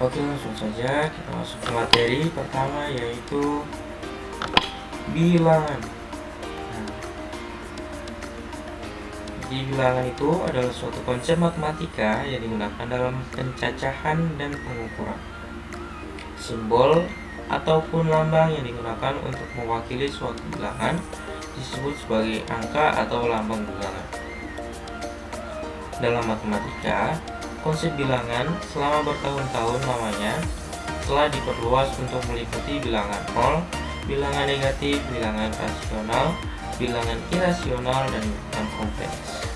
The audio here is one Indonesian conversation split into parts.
Oke, langsung saja kita masuk ke materi pertama, yaitu bilangan. Nah, jadi bilangan itu adalah suatu konsep matematika yang digunakan dalam pencacahan dan pengukuran. Simbol ataupun lambang yang digunakan untuk mewakili suatu bilangan disebut sebagai angka atau lambang bilangan. Dalam matematika, konsep bilangan selama bertahun-tahun lamanya telah diperluas untuk meliputi bilangan nol, bilangan negatif, bilangan rasional, bilangan irasional, dan bilangan kompleks.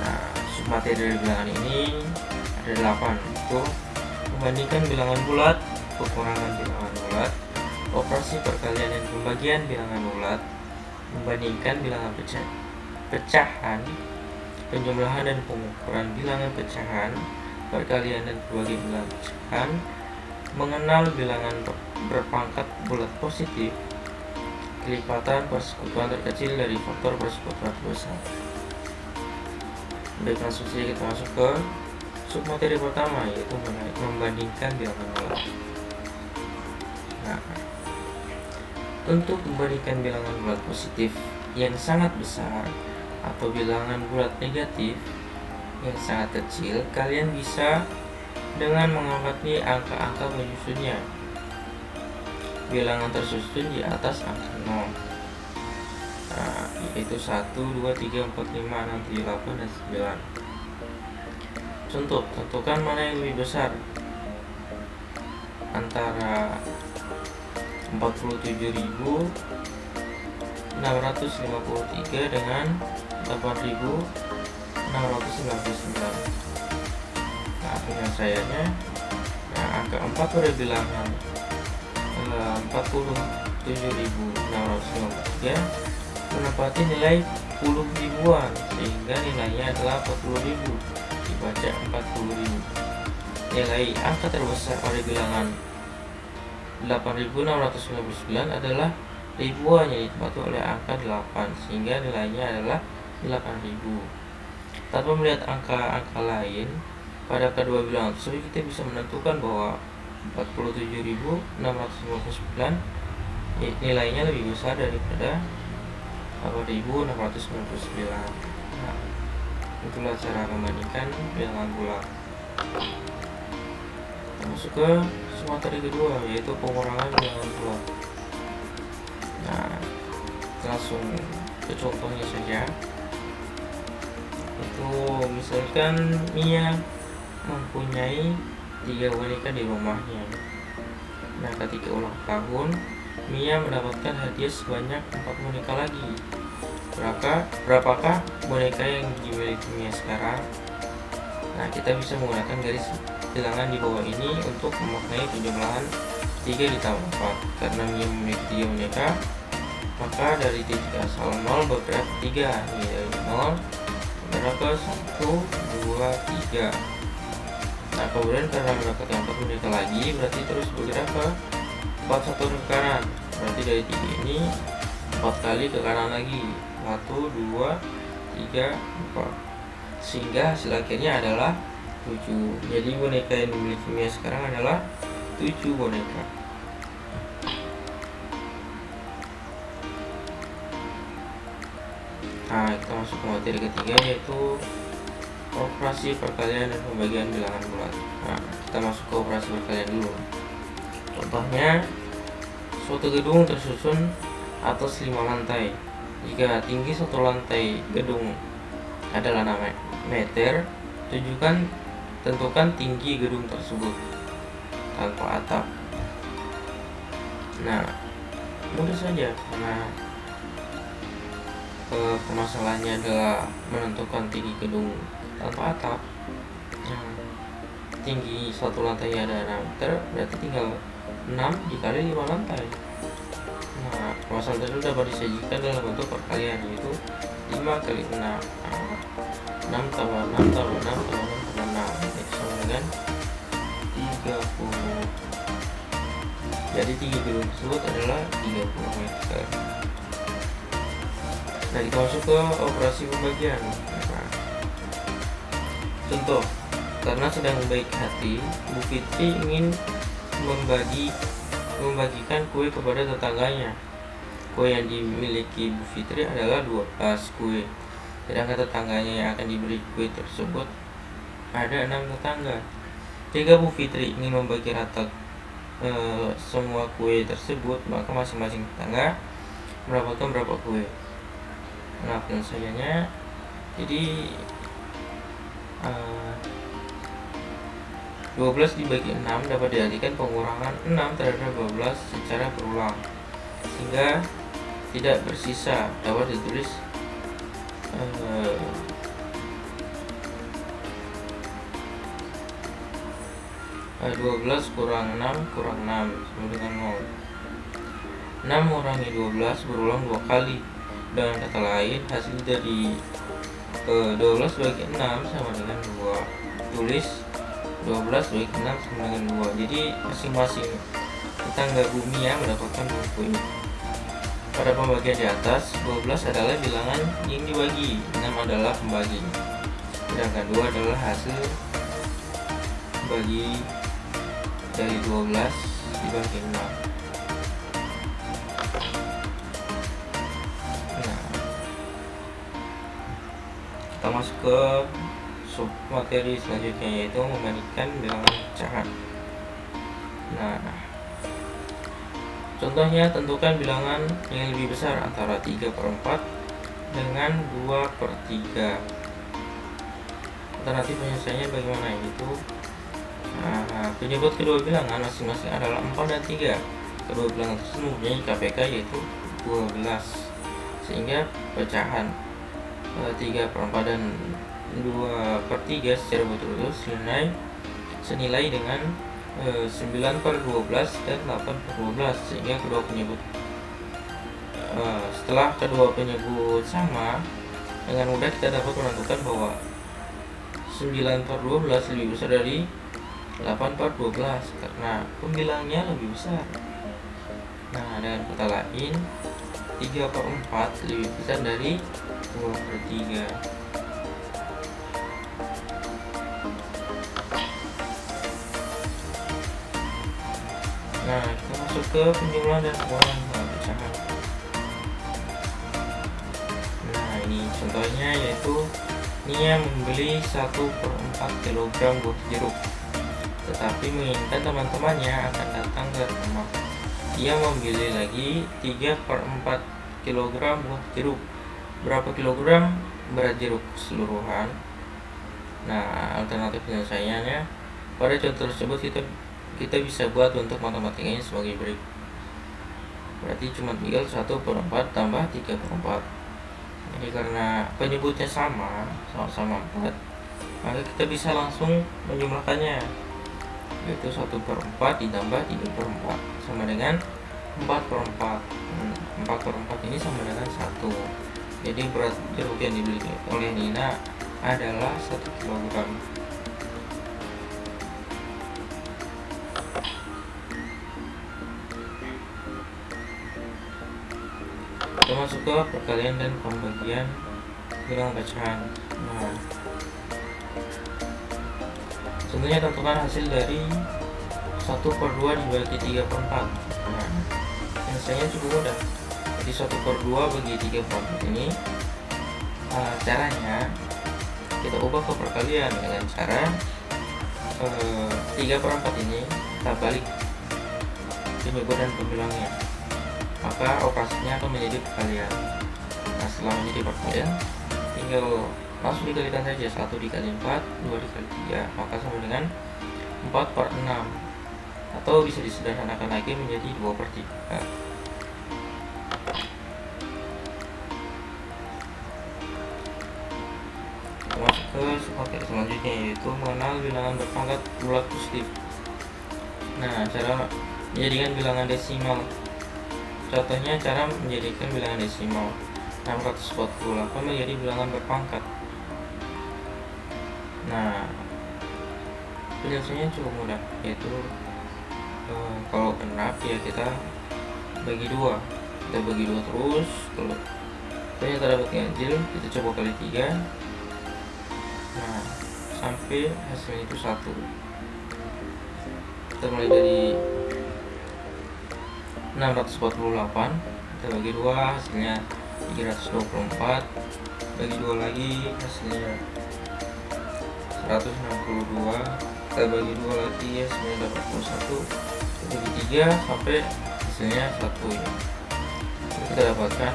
Nah, submateri dari bilangan ini ada 8, yaitu membandingkan bilangan bulat, pengurangan bilangan bulat, operasi perkalian dan pembagian bilangan bulat, membandingkan bilangan pecahan, penjumlahan dan pengukuran bilangan pecahan, perkalian dan pembagian bilangan pecahan, mengenal bilangan berpangkat bulat positif, kelipatan persekutuan terkecil dari faktor persekutuan terbesar. Baik, langsung saja kita masuk ke submateri pertama, yaitu membandingkan bilangan bulat. Nah, untuk membandingkan bilangan bulat positif yang sangat besar atau bilangan bulat negatif yang sangat kecil, kalian bisa dengan mengamati angka-angka penyusunnya. Bilangan tersusun di atas angka 0, yaitu 1, 2, 3, 4, 5, 6, 7, 8, dan 9. Contoh, tentukan mana yang lebih besar antara 47.653 dengan 8.699. Nah, penyelesaiannya, angka 4 pada bilangan 47.653 menempati nilai 10 ribuan, sehingga nilainya adalah 40.000, dibaca 40.000. Nilai angka terbesar pada bilangan 8.699 adalah ribuan yang ditempati oleh angka 8, sehingga nilainya adalah 8.000. Tanpa melihat angka-angka lain pada kedua bilangan tersebut, kita bisa menentukan bahwa 47.699 nilainya lebih besar daripada 8.699. Nah, itulah cara membandingkan bilangan bulat. Masuk ke submateri kedua, yaitu pengurangan bilangan bulat. Nah, langsung ke contohnya saja. Itu misalkan Mia mempunyai 3 boneka di rumahnya. Nah, ketika ulang tahun, Mia mendapatkan hadiah sebanyak 4 boneka lagi. Berapakah boneka yang dimiliki Mia sekarang? Nah, kita bisa menggunakan garis bilangan di bawah ini untuk memaknai penjumlahan 3 ditambah 4. Karena Mia memiliki 3 boneka, maka dari titik asal 0 bergerak 3, dari 0 bergerak ke 1, 2, 3. Nah, kemudian karena mendapatkan 4 boneka lagi, berarti terus bergerak ke 4 satu ke kanan. Berarti dari 3 ini 4 kali ke kanan lagi, 1, 2, 3, 4, sehingga hasil akhirnya adalah 7. Jadi boneka yang dimiliki Mia sekarang adalah 7 boneka. Nah, kita masuk ke materi ketiga, yaitu operasi perkalian dan pembagian bilangan bulat. Nah, kita masuk ke operasi perkalian dulu. Contohnya, suatu gedung tersusun atas 5 lantai. Jika tinggi satu lantai gedung adalah 6 meter, tentukan tinggi gedung tersebut tanpa atap. Nah, mudah saja, karena permasalahannya adalah menentukan tinggi gedung tanpa atap. Tinggi satu lantai ada 6 meter, berarti tinggal 6 dikali 5 lantai. Nah, permasalahan tersebut dapat disajikan dalam bentuk perkalian, yaitu 5 kali 6, 6 tambah 6 tambah 6 tambah 6 tambah 6, itu sama dengan 30. Jadi tinggi gedung tersebut adalah 30 meter. Nah, kita masuk ke operasi pembagian. Nah, contoh, Karena sedang baik hati, Bu Fitri ingin membagikan kue kepada tetangganya. Kue yang dimiliki Bu Fitri adalah 12 kue. Sedangkan tetangganya yang akan diberi kue tersebut ada 6 tetangga. Jika Bu Fitri ingin membagi rata semua kue tersebut, maka masing-masing tetangga mendapatkan berapa kue. Nah, penyelesaiannya jadi 12 dibagi 6 dapat diartikan pengurangan 6 terhadap 12 secara berulang, sehingga tidak bersisa. Dapat ditulis 12 kurang 6 kurang 6 sama dengan 0. 6 mengurangi 12 berulang 2 kali. Dengan kata lain, hasil dari 12 bagi 6 sama dengan 2. Tulis 12 bagi 6 sama dengan 2. Jadi masing-masing tetangga bumi ya mendapatkan 2 kue. Pada pembagian di atas, 12 adalah bilangan yang dibagi, 6 adalah pembagi, sedangkan 2 adalah hasil bagi dari 12 dibagi 6. Nah, kita masuk ke sub materi selanjutnya, yaitu membandingkan bilangan pecahan. Nah, contohnya, tentukan bilangan yang lebih besar antara 3/4 dengan 2/3. Alternatif penyelesaiannya bagaimana? Yaitu penyebut kedua bilangan masing-masing adalah 4 dan 3. Kedua bilangan tersebut mempunyai KPK yaitu 12, sehingga pecahan 3/4 dan 2/3 secara betul-betul senilai dengan 9/12 dan 8/12, sehingga kedua penyebut setelah kedua penyebut sama, dengan mudah kita dapat menentukan bahwa 9/12 lebih besar dari 8/12 karena pembilangnya lebih besar. Nah, dengan kata lain, 3/4 lebih besar dari 2/3. Nah, kita masuk ke penjumlahan dan pengurangan pecahan. Nah, ini contohnya, yaitu Nia membeli 1/4 kg buah jeruk, tetapi menginginkan teman-temannya akan datang ke rumah. Ia membeli lagi 3/4 kg buah jeruk. Berapa kilogram berat jeruk keseluruhan? Nah, alternatif penyelesaiannya pada contoh tersebut kita bisa buat bentuk matematikanya sebagai berikut. Berarti cuma tinggal 1/4 tambah 3/4. Jadi karena penyebutnya sama-sama 4, maka kita bisa langsung menjumlahkannya, yaitu 1/4 ditambah 3/4 sama dengan 4/4. 4/4 ini sama dengan 1. Jadi berat jeruk yang dibeli oleh Nina adalah 1 kg. Kita masuk ke perkalian dan pembagian bilangan pecahan. Nah, contohnya, tentukan hasil dari 1/2 dibagi 3/4. Nah, penyelesaiannya cukup mudah. Jadi 1/2 bagi 3/4 ini caranya kita ubah ke perkalian dengan cara 3/4 ini kita balik penyebut dan pembilangnya, maka operasinya akan menjadi perkalian. Nah, setelah menjadi perkalian, tinggal langsung dikalikan saja. 1 dikali 4, 2 dikali 3, maka sama dengan 4/6, atau bisa disederhanakan lagi menjadi 2/3. Masuk ke materi selanjutnya, yaitu mengenal bilangan berpangkat bulat positif. Nah, cara menjadikan bilangan desimal. Contohnya, cara menjadikan bilangan desimal 648 menjadi bilangan berpangkat. Nah, penyelesaiannya cukup mudah, yaitu kalau genap ya kita bagi 2. Kita bagi 2 terus. Kalau ternyata dapat ganjil, kita coba kali 3. Nah, sampai hasilnya itu 1. Kita mulai dari 648, kita bagi 2 hasilnya 324, bagi 2 lagi hasilnya 162, kita bagi 2 lagi hasilnya dapat 21, kita bagi 3 sampai hasilnya 1 ya. Kita dapatkan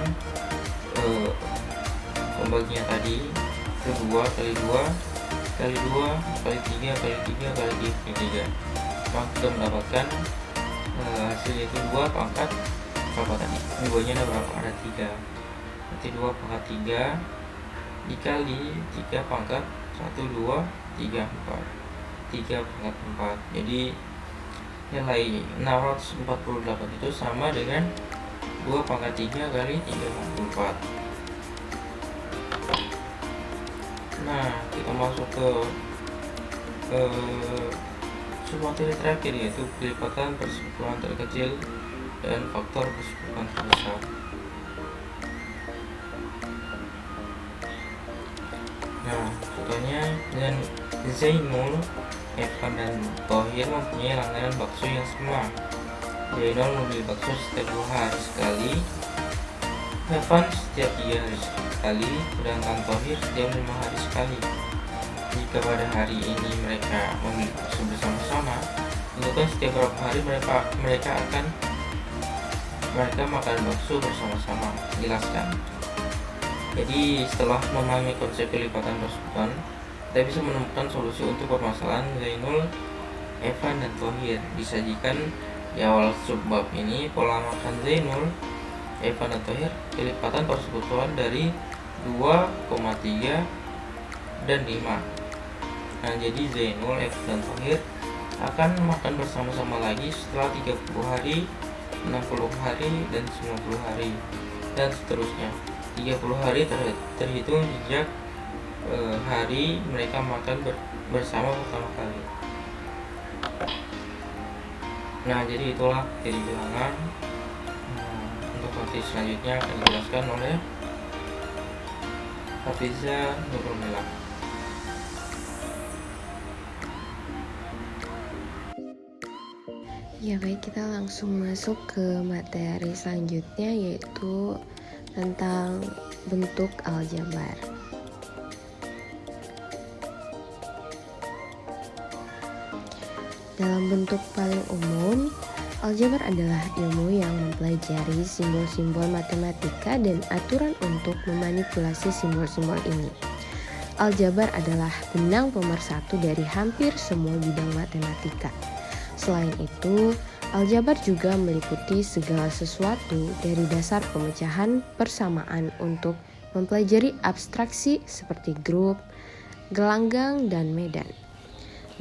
pembaginya tadi itu 2 kali 2 kali 2 kali 3 kali 3 kali 3, maka kita mendapatkan hasilnya itu 2 pangkat berapa tadi? 2 nya ada berapa? Ada 3, berarti 2 pangkat 3 dikali 3 pangkat 1, 2, 3, 4, 3 pangkat 4. Jadi nilai 648 itu sama dengan 2 pangkat 3 kali 3 pangkat 4. Nah, kita masuk ke submateri terakhir, yaitu pelipatan persekutuan terkecil dan faktor persekutuan terbesar. Nah, contohnya dengan Zainul, Evan dan Thohir mempunyai langganan bakso yang sama. Zainul membeli bakso setiap 2 hari sekali, Evan setiap 3 hari sekali, sedangkan Thohir setiap 5 hari sekali. Jika pada hari ini mereka membeli bakso bersama-sama, tentukan setiap berapa hari mereka makan bakso bersama-sama. Jelaskan. Jadi setelah memahami konsep pelipatan persekutuan, kita bisa menemukan solusi untuk permasalahan Zainul, Evan, dan Thohir. Disajikan di awal subbab ini pola makan Zainul, Evan, dan Thohir, pelipatan persekutuan dari 2,3 dan 5. Nah, jadi Zainul, Evan, dan Thohir akan makan bersama-sama lagi setelah 30 hari, 60 hari, dan 90 hari, dan seterusnya. 30 hari terhitung sejak hari mereka makan bersama pertama kali. Nah, jadi itulah dari bilangan. Untuk materi selanjutnya akan dijelaskan oleh Hafiza Nurul Mila. Ya baik, kita langsung masuk ke materi selanjutnya, yaitu tentang bentuk aljabar. Dalam bentuk paling umum, aljabar adalah ilmu yang mempelajari simbol-simbol matematika dan aturan untuk memanipulasi simbol-simbol ini. Aljabar adalah benang pemersatu dari hampir semua bidang matematika. Selain itu, aljabar juga meliputi segala sesuatu dari dasar pemecahan persamaan untuk mempelajari abstraksi seperti grup, gelanggang, dan medan.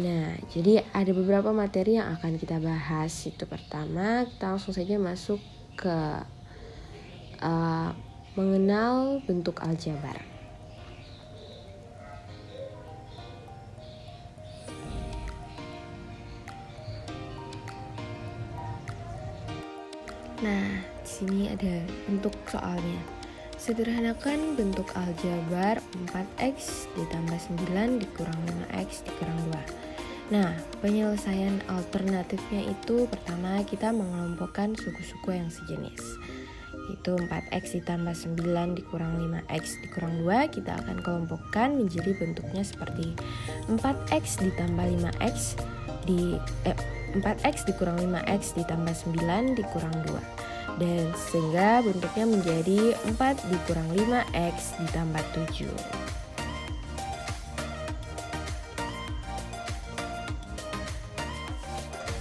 Nah, jadi ada beberapa materi yang akan kita bahas. Itu pertama, kita langsung saja masuk ke mengenal bentuk aljabar. Nah, di sini ada bentuk soalnya. Sederhanakan bentuk aljabar 4x ditambah 9 dikurang 5x dikurang 2. Nah, penyelesaian alternatifnya itu pertama kita mengelompokkan suku-suku yang sejenis. Itu 4x ditambah 9 dikurang 5x dikurang 2, kita akan kelompokkan menjadi bentuknya seperti 4x ditambah 5x 4x dikurang 5x ditambah 9 dikurang 2. Dan sehingga bentuknya menjadi 4 dikurang 5x ditambah 7.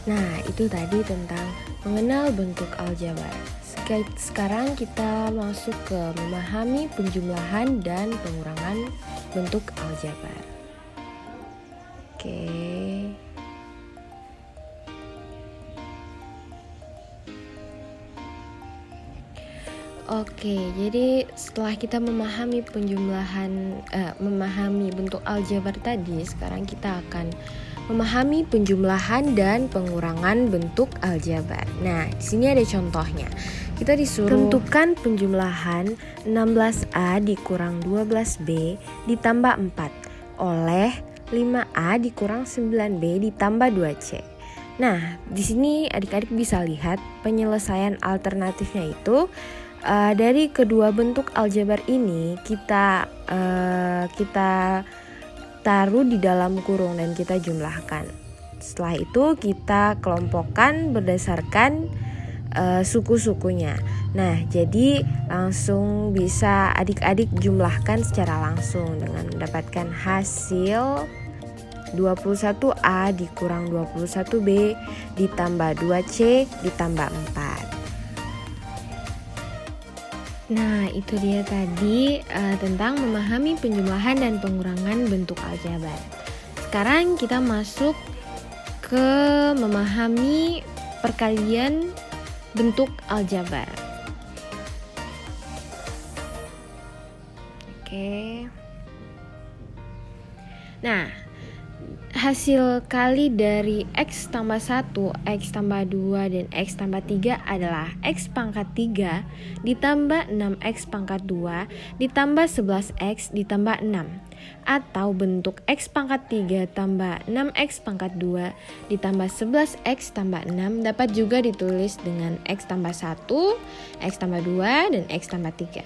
Nah, itu tadi tentang mengenal bentuk aljabar. Sekarang kita masuk ke memahami penjumlahan dan pengurangan bentuk aljabar. Oke, jadi setelah kita memahami memahami bentuk aljabar tadi, sekarang kita akan memahami penjumlahan dan pengurangan bentuk aljabar. Nah, di sini ada contohnya. Kita disuruh tentukan penjumlahan 16A dikurang 12B ditambah 4 oleh 5A dikurang 9B ditambah 2C. Nah, di sini adik-adik bisa lihat penyelesaian alternatifnya itu dari kedua bentuk aljabar ini kita taruh di dalam kurung dan kita jumlahkan. Setelah itu kita kelompokkan berdasarkan suku-sukunya. Nah, jadi langsung bisa adik-adik jumlahkan secara langsung dengan mendapatkan hasil 21A dikurang 21B ditambah 2C ditambah 4. Nah, itu dia tadi tentang memahami penjumlahan dan pengurangan bentuk aljabar. Sekarang kita masuk ke memahami perkalian bentuk aljabar. Oke. Nah, hasil kali dari X tambah 1, X tambah 2, dan X tambah 3 adalah X pangkat 3 ditambah 6X pangkat 2 ditambah 11X ditambah 6. Atau bentuk X pangkat 3 tambah 6X pangkat 2 ditambah 11X tambah 6 dapat juga ditulis dengan X tambah 1, X tambah 2, dan X tambah 3.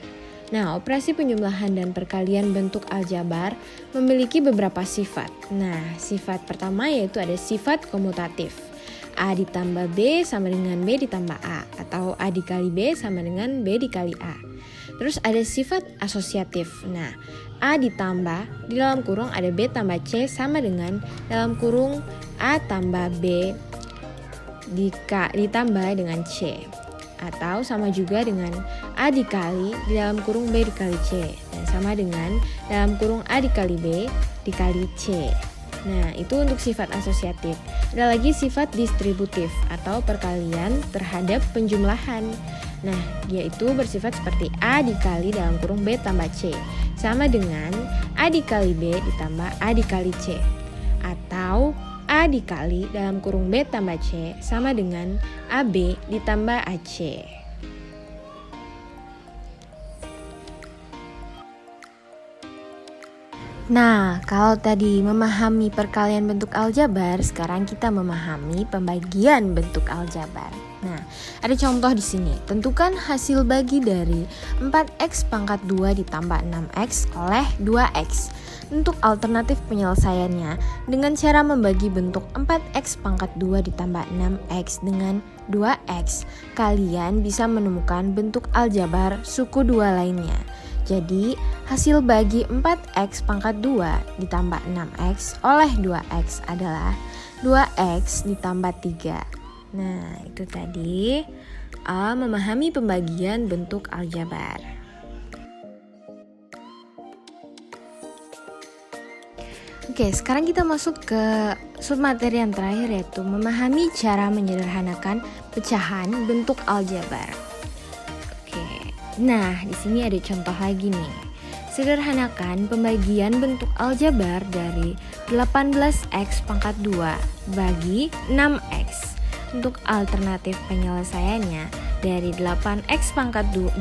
Nah, operasi penjumlahan dan perkalian bentuk aljabar memiliki beberapa sifat. Nah, sifat pertama yaitu ada sifat komutatif. A ditambah B sama dengan B ditambah A, atau A dikali B sama dengan B dikali A. Terus ada sifat asosiatif. Nah, A ditambah, di dalam kurung ada B tambah C sama dengan dalam kurung A tambah B ditambah dengan C. Atau sama juga dengan A dikali di dalam kurung B dikali C, dan sama dengan dalam kurung A dikali B dikali C. Nah, itu untuk sifat asosiatif. Ada lagi sifat distributif atau perkalian terhadap penjumlahan. Nah, yaitu bersifat seperti A dikali dalam kurung B tambah C sama dengan A dikali B ditambah A dikali C. Atau A dikali dalam kurung B tambah C sama dengan AB ditambah AC. Nah, kalau tadi memahami perkalian bentuk aljabar, sekarang kita memahami pembagian bentuk aljabar. Nah, ada contoh di sini. Tentukan hasil bagi dari 4x pangkat 2 ditambah 6x oleh 2x. Untuk alternatif penyelesaiannya dengan cara membagi bentuk 4x pangkat 2 ditambah 6x dengan 2x, kalian bisa menemukan bentuk aljabar suku 2 lainnya. Jadi, hasil bagi 4x pangkat 2 ditambah 6x oleh 2x adalah 2x ditambah 3. Nah, itu tadi memahami pembagian bentuk aljabar. Oke, sekarang kita masuk ke submateri yang terakhir, yaitu memahami cara menyederhanakan pecahan bentuk aljabar. Nah, di sini ada contoh lagi nih. Sederhanakan pembagian bentuk aljabar dari 18x pangkat 2 bagi 6x. Untuk alternatif penyelesaiannya dari 18x pangkat 2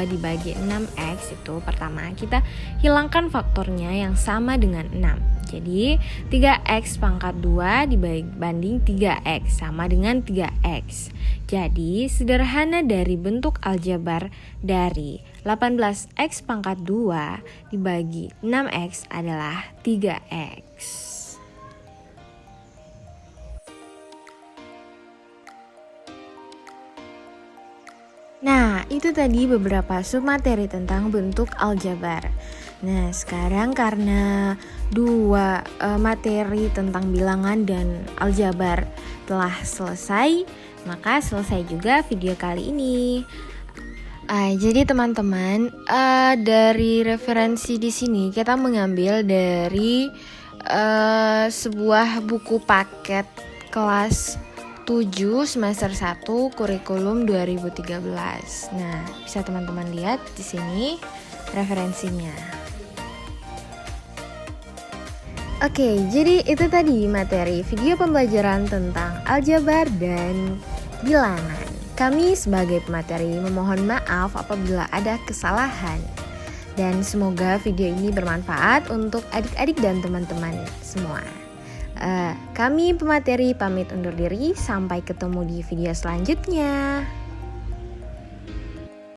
dibagi 6x itu pertama kita hilangkan faktornya yang sama dengan 6. Jadi 3x pangkat 2 dibanding 3x sama dengan 3x. Jadi sederhana dari bentuk aljabar dari 18x pangkat 2 dibagi 6x adalah 3x. Nah, itu tadi beberapa submateri tentang bentuk aljabar. Nah, sekarang karena dua materi tentang bilangan dan aljabar telah selesai, maka selesai juga video kali ini. Jadi teman-teman, dari referensi di sini kita mengambil dari sebuah buku paket kelas 7 semester 1 kurikulum 2013. Nah, bisa teman-teman lihat di sini referensinya. Oke, jadi itu tadi materi video pembelajaran tentang aljabar dan bilangan. Kami sebagai pemateri memohon maaf apabila ada kesalahan. Dan semoga video ini bermanfaat untuk adik-adik dan teman-teman semua. Kami pemateri pamit undur diri, sampai ketemu di video selanjutnya.